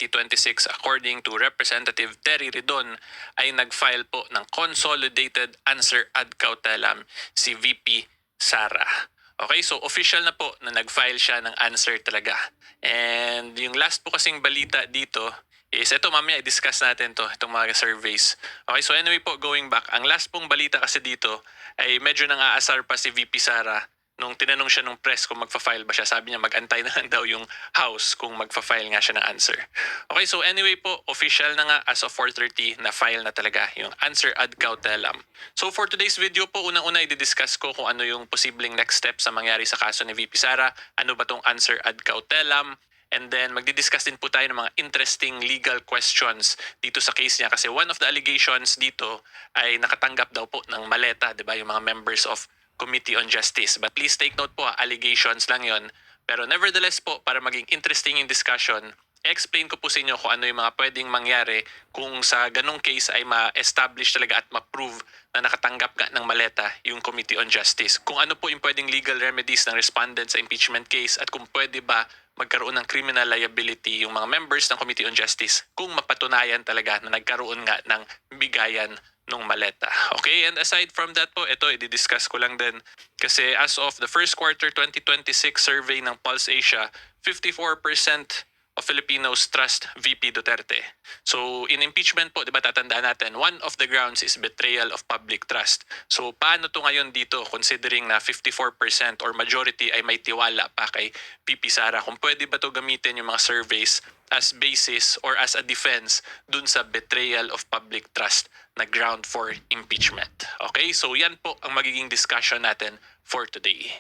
2026 according to Representative Terry Ridon ay nag-file po ng consolidated answer ad cautelam si VP Sara. Okay, so official na po na nag-file siya ng answer talaga. And yung last po kasing balita dito is ito, mamaya i-discuss natin to, itong mga surveys. Okay, so anyway po, going back, ang last pong balita kasi dito ay medyo nang-aasar pa si VP Sara nung tinanong siya nung press kung magfa-file ba siya. Sabi niya mag-antay na lang daw yung House kung magfa-file nga siya ng answer. Okay, so anyway po, official na nga as of 4:30 na file na talaga yung answer ad cautelam. So for today's video po, unang-una i-discuss ko kung ano yung posibleng next step sa mangyari sa kaso ni VP Sara. Ano ba tong answer ad cautelam? And then magdi-discuss din po tayo ng mga interesting legal questions dito sa case niya kasi one of the allegations dito ay nakatanggap daw po ng maleta, 'di ba, yung mga members of Committee on Justice. But please take note po, allegations lang 'yon. Pero nevertheless po, para maging interesting yung discussion, explain ko po sa inyo kung ano yung mga pwedeng mangyari kung sa ganong case ay ma-establish talaga at ma-prove na nakatanggap nga ng maleta yung Committee on Justice. Kung ano po yung pwedeng legal remedies ng respondent sa impeachment case at kung pwede ba magkaroon ng criminal liability yung mga members ng Committee on Justice kung mapatunayan talaga na nagkaroon nga ng bigayan nung maleta. Okay, and aside from that po, ito i-discuss ko lang din kasi as of the first quarter 2026 survey ng Pulse Asia, 54% of Filipinos trust VP Duterte. So in impeachment po, 'di ba, tatandaan natin, one of the grounds is betrayal of public trust. So paano to ngayon dito considering na 54% or majority ay may tiwala pa kay VP Sara? Kung pwede ba to gamitin yung mga surveys as basis or as a defense dun sa betrayal of public trust na ground for impeachment. Okay, so yan po ang magiging discussion natin for today.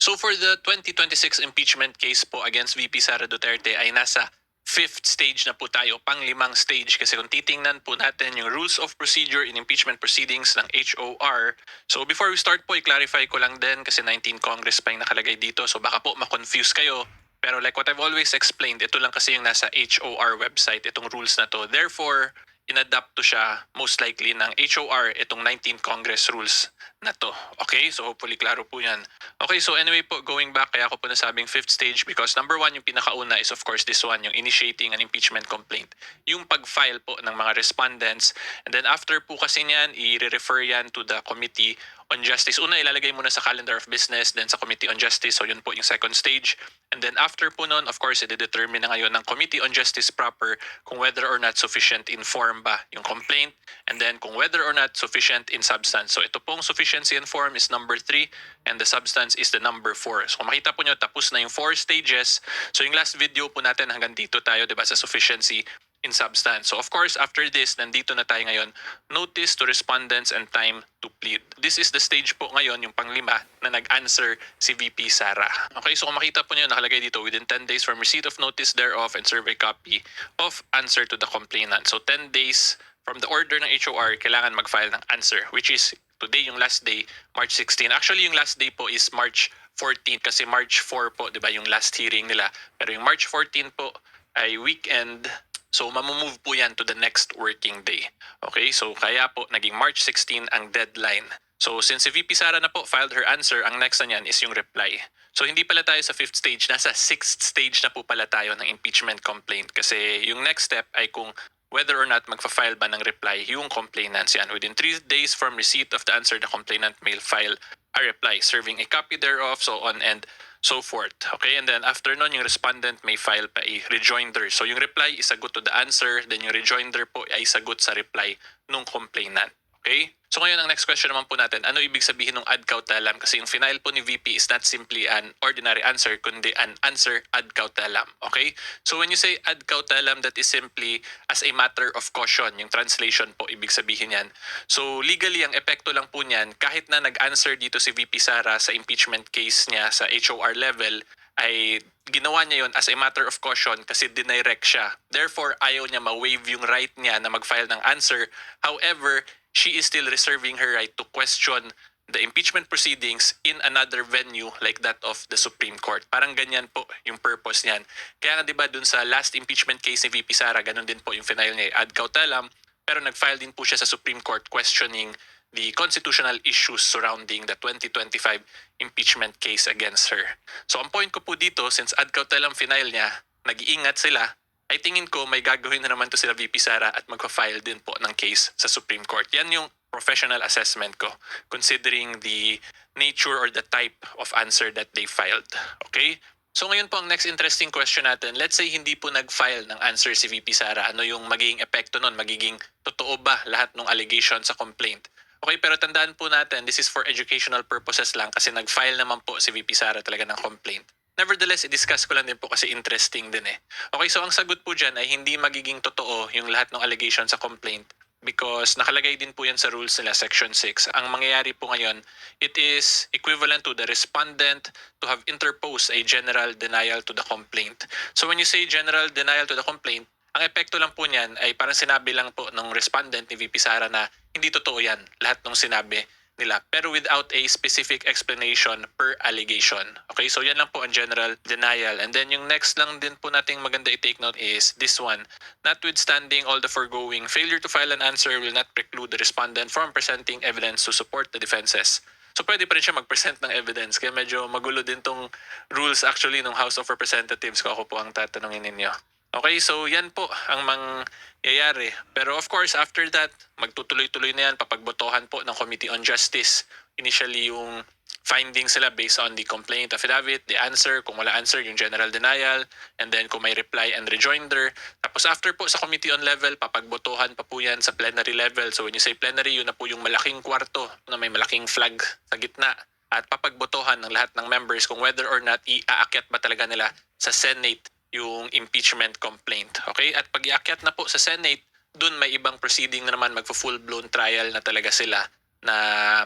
So for the 2026 impeachment case po against VP Sara Duterte ay nasa 5th stage na po tayo, pang-limang stage kasi kung titingnan po natin yung rules of procedure in impeachment proceedings ng HOR. So before we start po, i-clarify ko lang din kasi 19 Congress pa yung nakalagay dito, so baka po ma-confuse kayo. Pero like what I've always explained, ito lang kasi yung nasa HOR website, itong rules na to. Therefore, inadapt to siya most likely ng HOR, itong 19 Congress rules na to. Okay, so hopefully klaro po yan. Okay, so anyway po, going back, kaya ako po nasabing 5th stage because number 1, yung pinakauna is of course this one, yung initiating an impeachment complaint. Yung pag-file po ng mga respondents. And then after po kasi niyan, i-refer yan to the Committee on Justice. Una, ilalagay muna sa calendar of business, then sa Committee on Justice. So yun po yung second stage. And then after po nun, of course, i-determine na ngayon ng Committee on Justice proper kung whether or not sufficient in form ba yung complaint, and then kung whether or not sufficient in substance. So ito pong sufficiency in form is number 3 and the substance is the number 4. So kung makita po nyo, tapos na yung 4 stages. So yung last video po natin hanggang dito tayo, diba, sa sufficiency in substance. So of course, after this, nandito na tayo ngayon, notice to respondents and time to plead. This is the stage po ngayon, yung pang-5 na nag-answer si VP Sara. Okay, so kung makita po nyo, nakalagay dito, within 10 days from receipt of notice thereof and survey copy of answer to the complainant. So 10 days from the order ng HOR, kailangan mag-file ng answer, which is today yung last day, March 16. Actually, yung last day po is March 14 kasi March 4 po, di ba, yung last hearing nila. Pero yung March 14 po ay weekend. So, mamumove po yan to the next working day. Okay? So, kaya po, naging March 16 ang deadline. So, since si VP Sara na po filed her answer, ang next na yan is yung reply. So, hindi pala tayo sa 5th stage. Nasa 6th stage na po pala tayo ng impeachment complaint. Kasi yung next step ay kung whether or not magfa-file ba ng reply yung complainants yan. Within 3 days from receipt of the answer, the complainant may file a reply, serving a copy thereof, so on and so forth. Okay, and then after nun, yung respondent may file pa a rejoinder. So yung reply is sagot to the answer, then yung rejoinder po ay sagot sa reply nung complainant. Okay? So ngayon, ang next question naman po natin, ano ibig sabihin ng ad cautelam? Kasi yung final po ni VP is not simply an ordinary answer, kundi an answer ad cautelam. Okay? So when you say ad cautelam, that is simply as a matter of caution. Yung translation po, ibig sabihin yan. So legally, ang epekto lang po niyan, kahit na nag-answer dito si VP Sara sa impeachment case niya sa HOR level, ay ginawa niya yon as a matter of caution kasi dinirect siya. Therefore, ayaw niya ma-waive yung right niya na mag-file ng answer. However, she is still reserving her right to question the impeachment proceedings in another venue like that of the Supreme Court. Parang ganyan po yung purpose niyan. Kaya nga diba dun sa last impeachment case ni VP Sara, ganun din po yung final niya, ad cautelam, pero nag-file din po siya sa Supreme Court questioning the constitutional issues surrounding the 2025 impeachment case against her. So ang point ko po dito, since ad cautelam final niya, nag-iingat sila, ay tingin ko may gagawin na naman to sila VP Sara at magpa-file din po ng case sa Supreme Court. Yan yung professional assessment ko considering the nature or the type of answer that they filed. Okay? So ngayon po ang next interesting question natin. Let's say hindi po nag-file ng answer si VP Sara. Ano yung magiging epekto nun? Magiging totoo ba lahat ng allegation sa complaint? Okay, pero tandaan po natin, this is for educational purposes lang kasi nag-file naman po si VP Sara talaga ng complaint. Nevertheless, i-discuss ko lang din po kasi interesting din eh. Okay, so ang sagot po dyan ay hindi magiging totoo yung lahat ng allegation sa complaint because nakalagay din po yan sa rules nila, Section 6. Ang mangyayari po ngayon, it is equivalent to the respondent to have interposed a general denial to the complaint. So when you say general denial to the complaint, ang epekto lang po niyan ay parang sinabi lang po ng respondent ni VP Sara na hindi totoo yan, lahat ng sinabi nila, pero without a specific explanation per allegation. Okay, so yan lang po ang general denial. And then yung next lang din po nating maganda i-take note is this one. Notwithstanding all the foregoing, failure to file an answer will not preclude the respondent from presenting evidence to support the defenses. So pwede pa rin siya mag-present ng evidence. Kaya medyo magulo din tong rules actually ng House of Representatives ko ako po ang tatanungin ninyo. Okay, so yan po ang mangyayari. Pero of course, after that, magtutuloy-tuloy na yan, papagbotohan po ng Committee on Justice. Initially, yung findings sila based on the complaint affidavit, the answer, kung wala answer, yung general denial, and then kung may reply and rejoinder. Tapos after po sa Committee on Level, papagbotohan pa po yan sa plenary level. So when you say plenary, yun na po yung malaking kwarto na may malaking flag sa gitna at papagbotohan ng lahat ng members kung whether or not iaakyat ba talaga nila sa Senate yung impeachment complaint. Okay? At pag iakyat na po sa Senate, dun may ibang proceeding na naman, magpo-full-blown trial na talaga sila na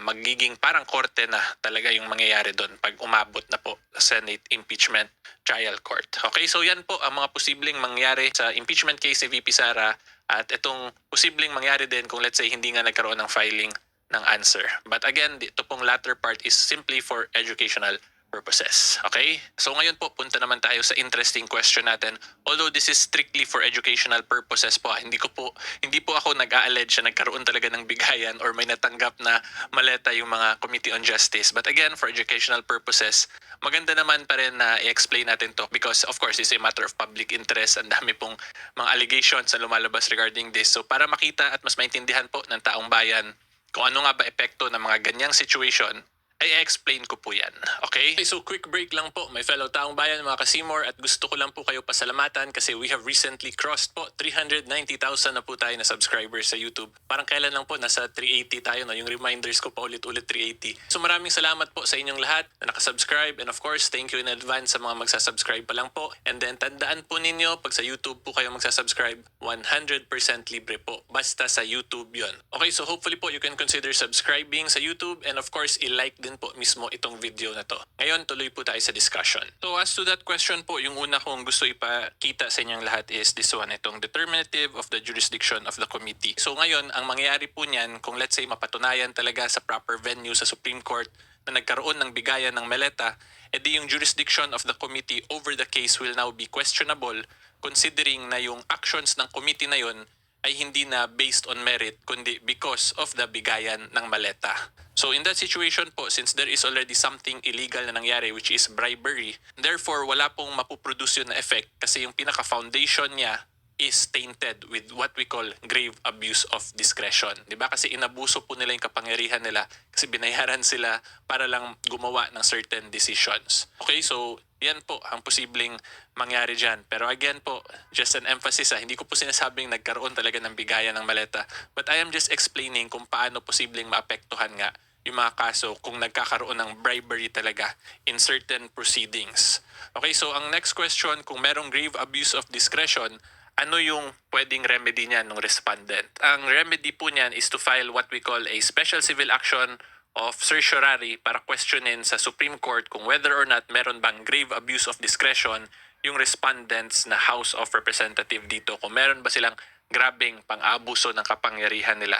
magiging parang korte na talaga yung mangyayari dun pag umabot na po sa Senate Impeachment Trial Court. Okay? So yan po ang mga posibleng mangyari sa impeachment case ni VP Sara at itong posibleng mangyari din kung let's say hindi nga nagkaroon ng filing ng answer. But again, ito pong latter part is simply for educational purposes. Okay? So ngayon po, punta naman tayo sa interesting question natin. Although this is strictly for educational purposes po, hindi po ako nag-a-allege na nagkaroon talaga ng bigayan or may natanggap na maleta yung mga Committee on Justice. But again, for educational purposes, maganda naman pa rin na i-explain natin to because of course, it's a matter of public interest. Ang dami pong mga allegations na lumalabas regarding this. So para makita at mas maintindihan po ng taong bayan kung ano nga ba epekto ng mga ganyang situation, ay explain ko po yan. Okay? So quick break lang po, my fellow taong bayan, mga ka-Seymour, at gusto ko lang po kayo pasalamatan kasi we have recently crossed po 390,000 na po tayo na subscribers sa YouTube. Parang kailan lang po, nasa 380 tayo, no? Yung reminders ko pa ulit-ulit 380. So maraming salamat po sa inyong lahat na nakasubscribe, and of course, thank you in advance sa mga magsasubscribe pa lang po. And then tandaan po ninyo, pag sa YouTube po kayo magsasubscribe, 100% libre po. Basta sa YouTube yon. Okay, so hopefully po you can consider subscribing sa YouTube, and of course, i-like din po mismo itong video na to. Ngayon, tuloy po tayo sa discussion. So as to that question po, yung una kong gusto ipakita sa inyong lahat is this one, itong determinative of the jurisdiction of the committee. So ngayon, ang mangyayari po niyan, kung let's say mapatunayan talaga sa proper venue sa Supreme Court na nagkaroon ng bigayan ng meleta, edi yung jurisdiction of the committee over the case will now be questionable considering na yung actions ng committee na yon ay hindi na based on merit kundi because of the bigayan ng maleta. So in that situation po, since there is already something illegal na nangyari which is bribery, therefore wala pong mapuproduce yun na effect kasi yung pinaka-foundation niya is tainted with what we call grave abuse of discretion. Diba? Kasi inabuso po nila yung kapangyarihan nila kasi binayaran sila para lang gumawa ng certain decisions. Okay, so yan po ang posibleng mangyari dyan. Pero again po, just an emphasis hindi ko po sinasabing nagkaroon talaga ng bigayan ng maleta. But I am just explaining kung paano posibleng maapektuhan nga yung mga kaso kung nagkakaroon ng bribery talaga in certain proceedings. Okay, so ang next question, kung merong grave abuse of discretion, ano yung pwedeng remedy niyan ng respondent? Ang remedy po niyan is to file what we call a special civil action of certiorari para questionin sa Supreme Court kung whether or not meron bang grave abuse of discretion yung respondents na House of Representative dito. Kung meron ba silang grabing pang-aabuso ng kapangyarihan nila.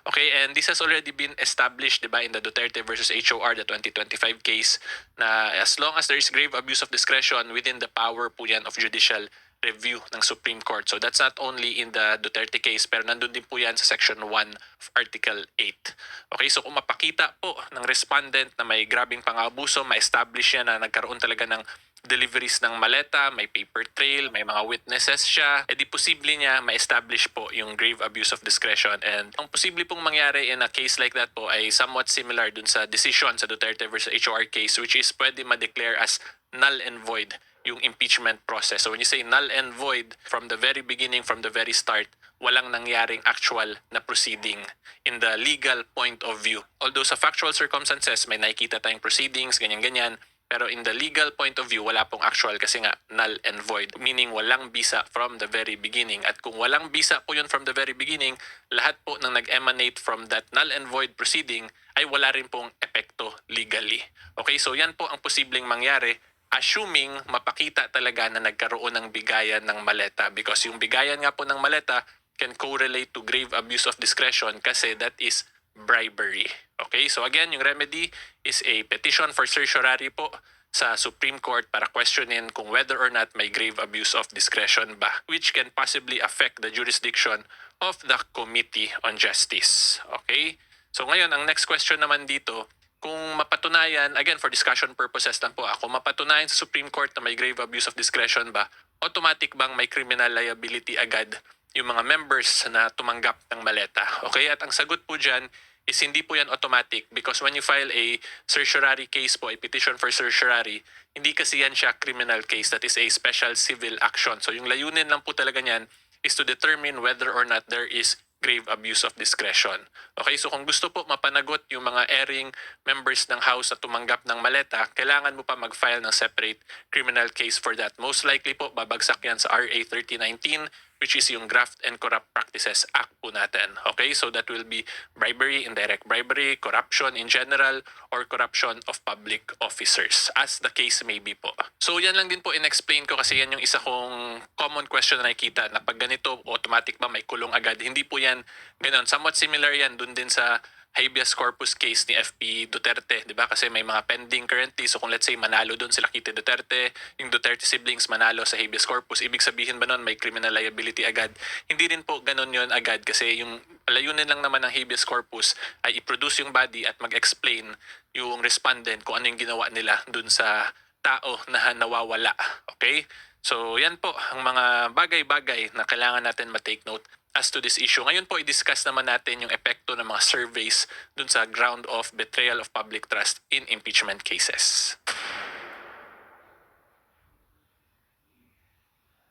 Okay, and this has already been established, diba, in the Duterte versus HOR, the 2025 case, na as long as there is grave abuse of discretion within the power po yan of judicial review ng Supreme Court. So that's not only in the Duterte case, pero nandun din po yan sa Section 1 of Article 8. Okay, so kung mapakita po ng respondent na may grabing pang-abuso, ma-establish yan na nagkaroon talaga ng deliveries ng maleta, may paper trail, may mga witnesses siya, edi posible niya ma-establish po yung grave abuse of discretion. And ang posible pong mangyari in a case like that po ay somewhat similar dun sa decision sa Duterte versus HOR case, which is pwede ma-declare as null and void yung impeachment process. So when you say null and void, from the very beginning, from the very start, walang nangyaring actual na proceeding in the legal point of view. Although sa factual circumstances, may nakikita tayong proceedings, ganyan-ganyan, pero in the legal point of view, wala pong actual kasi nga null and void. Meaning walang bisa from the very beginning. At kung walang bisa po yun from the very beginning, lahat po nang nag-emanate from that null and void proceeding ay wala rin pong epekto legally. Okay, so yan po ang posibleng mangyari assuming mapakita talaga na nagkaroon ng bigayan ng maleta, because yung bigayan nga po ng maleta can correlate to grave abuse of discretion kasi that is bribery. Okay, so again, yung remedy is a petition for certiorari po sa Supreme Court para questionin kung whether or not may grave abuse of discretion ba, which can possibly affect the jurisdiction of the Committee on Justice. Okay, so ngayon, ang next question naman dito, kung mapatunayan, again for discussion purposes lang po, kung mapatunayan sa Supreme Court na may grave abuse of discretion ba, automatic bang may criminal liability agad yung mga members na tumanggap ng maleta? Okay, at ang sagot po dyan is hindi po yan automatic, because when you file a certiorari case po, a petition for certiorari, hindi kasi yan siya criminal case, that is a special civil action. So yung layunin lang po talaga niyan is to determine whether or not there is grave abuse of discretion. Okay, so kung gusto po mapanagot yung mga erring members ng House na tumanggap ng maleta, kailangan mo pa mag-file ng separate criminal case for that. Most likely po, babagsak yan sa RA 3019, which is yung Graft and Corrupt Practices Act po natin. Okay, so that will be bribery, indirect bribery, corruption in general, or corruption of public officers, as the case may be po. So yan lang din po in-explain ko kasi yan yung isa kong common question na nakikita, na pag ganito, automatic ba may kulong agad? Hindi po yan ganun. Somewhat similar yan dun din sa habeas corpus case ni FP Duterte, di ba? Kasi may mga pending currently. So kung let's say manalo doon sila Kitty Duterte, yung Duterte siblings manalo sa habeas corpus, ibig sabihin ba noon may criminal liability agad? Hindi rin po ganun yun agad, kasi yung layunin lang naman ng habeas corpus ay i-produce yung body at mag-explain yung respondent kung ano yung ginawa nila doon sa tao na nawawala. Okay? So yan po ang mga bagay-bagay na kailangan natin ma-take note as to this issue. Ngayon po, i-discuss naman natin yung epekto ng mga surveys dun sa ground of betrayal of public trust in impeachment cases.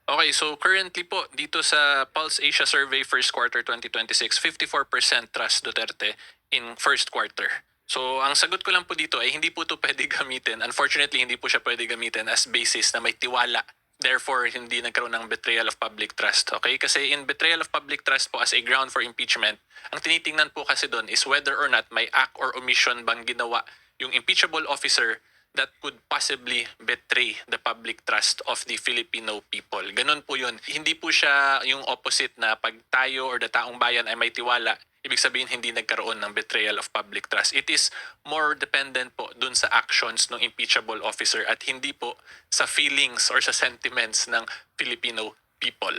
Okay, so currently po, dito sa Pulse Asia Survey first quarter 2026, 54% trust Duterte in first quarter. So, ang sagot ko lang po dito ay hindi po ito pwede gamitin. Unfortunately, hindi po siya pwede gamitin as basis na may tiwala. Therefore, hindi nagkaroon ng betrayal of public trust. Okay? Kasi in betrayal of public trust po as a ground for impeachment, ang tinitingnan po kasi doon is whether or not may act or omission bang ginawa yung impeachable officer that could possibly betray the public trust of the Filipino people. Ganun po yun. Hindi po siya yung opposite na pag tayo or the taong bayan ay may tiwala, ibig sabihin hindi nagkaroon ng betrayal of public trust. It is more dependent po dun sa actions ng impeachable officer at hindi po sa feelings or sa sentiments ng Filipino people.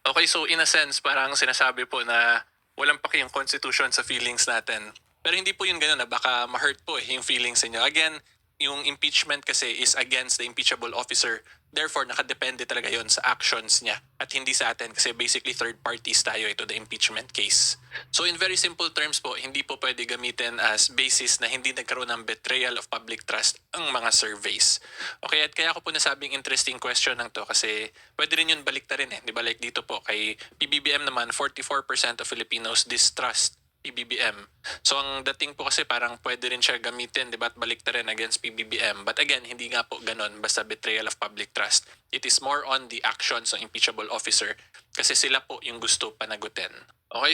Okay, so in a sense, parang sinasabi po na walang paki yung constitution sa feelings natin. Pero hindi po yun ganun na baka ma-hurt po yung feelings niyo. Again, yung impeachment kasi is against the impeachable officer. Therefore, nakadepende talaga yon sa actions niya at hindi sa atin kasi basically third parties tayo ito the impeachment case. So in very simple terms po, hindi po pwede gamitin as basis na hindi nagkaroon ng betrayal of public trust ang mga surveys. Okay, at kaya ko po nasabing interesting question lang to kasi pwede rin yun baliktarin eh. Di ba like dito po kay PBBM naman, 44% of Filipinos distrust PBBM. So ang dating po kasi parang pwede rin siya gamitin, di ba, at baliktarin against PBBM. But again, hindi nga po ganon basta betrayal of public trust. It is more on the actions ng impeachable officer kasi sila po yung gusto panagutin. Okay?